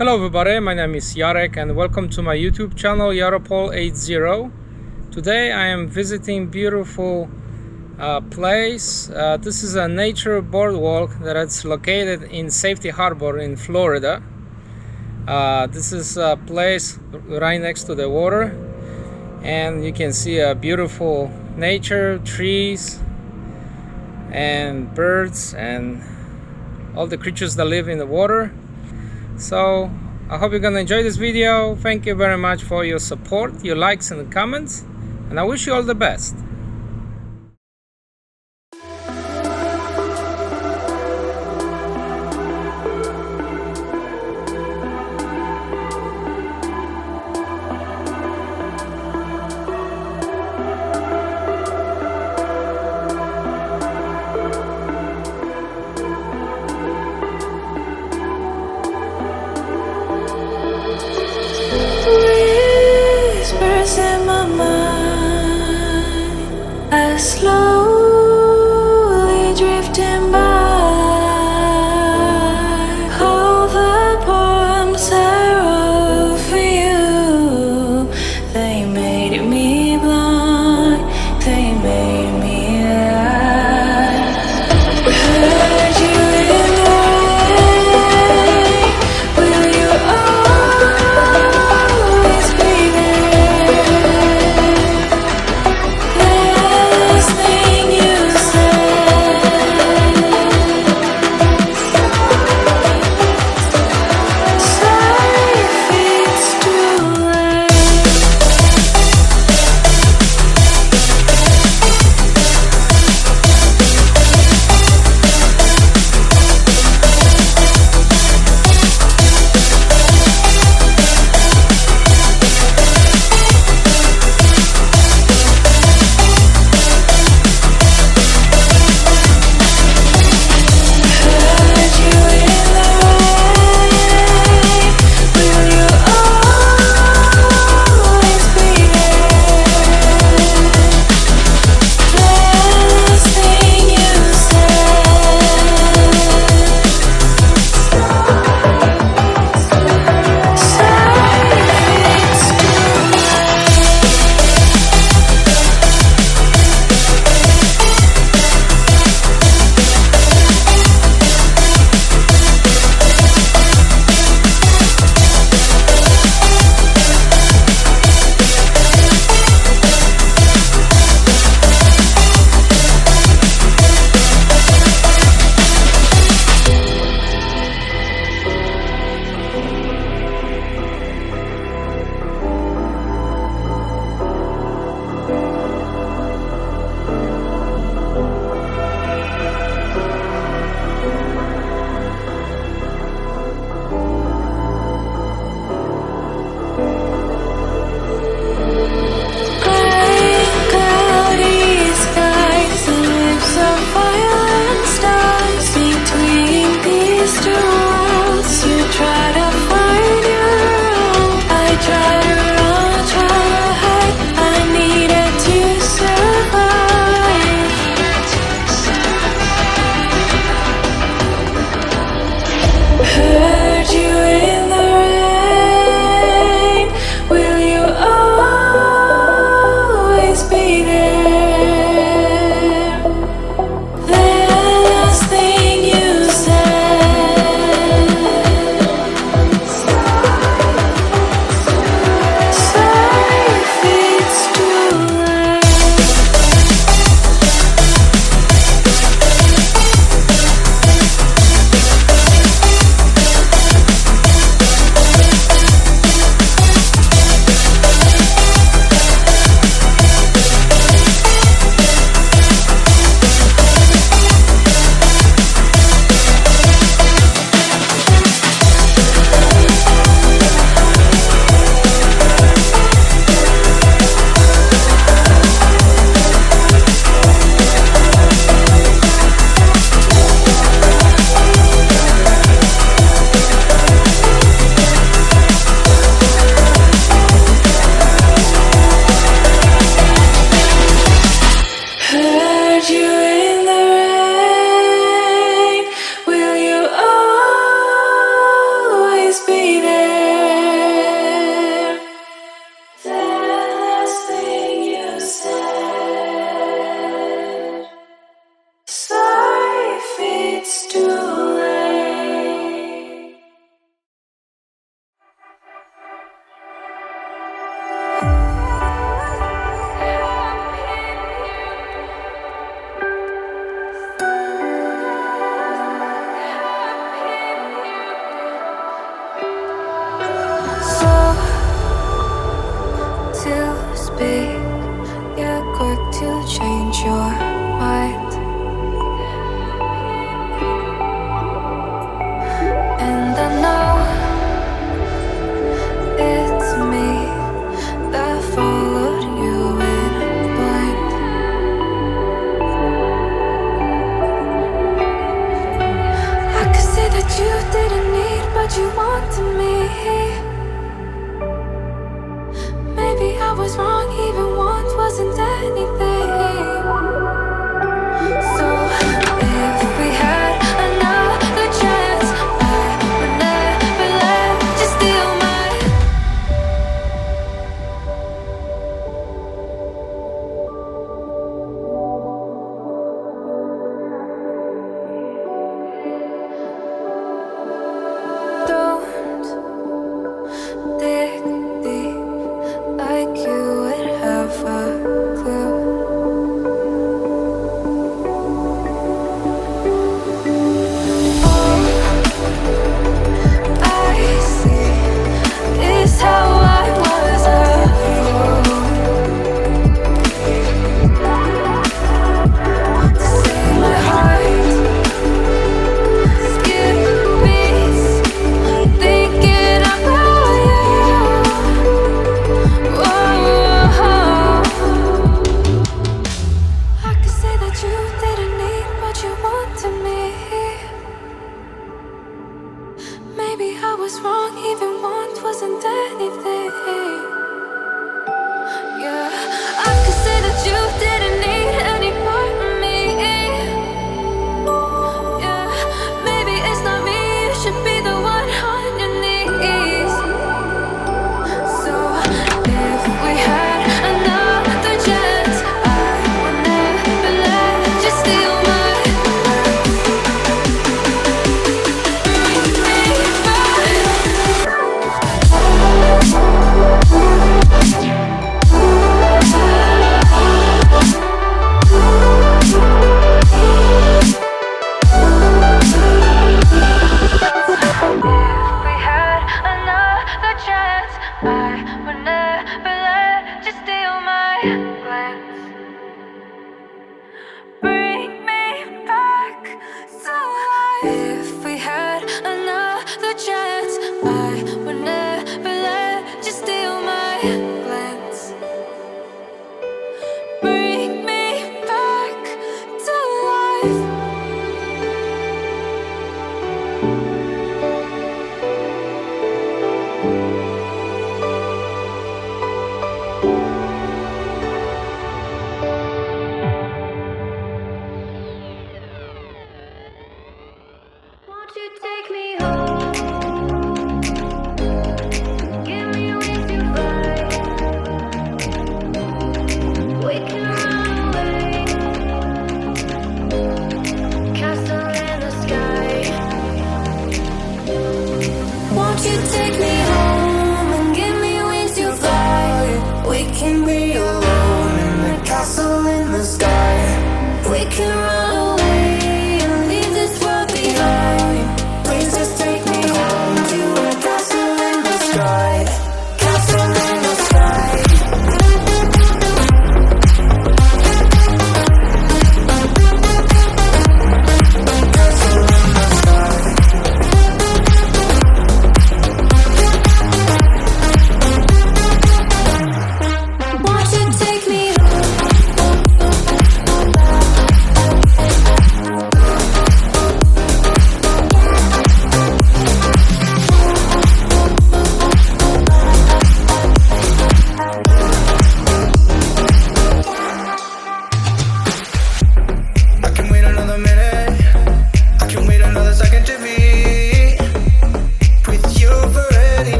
Hello everybody, my name is Jarek and welcome to my YouTube channel Yaropol80. Today I am visiting beautiful place. This is a nature boardwalk that is located in Safety Harbor in Florida. This is a place right next to the water, and you can see a beautiful nature, trees and birds and all the creatures that live in the water. So I hope you're gonna enjoy this video. Thank you very much for your support, your likes and comments, and I wish you all the best. Whispers in my mind, what you wanted me. Maybe I was wrong, even once wasn't anything. So if we had another chance, I would never let you steal mine. Don't dig deep like you would have a clue. All I see is how I was a fool to save my heart. Skip beats, thinking about you. Whoa. I could say that you didn't need what you wanted me. Maybe I was wrong, even once wasn't anything.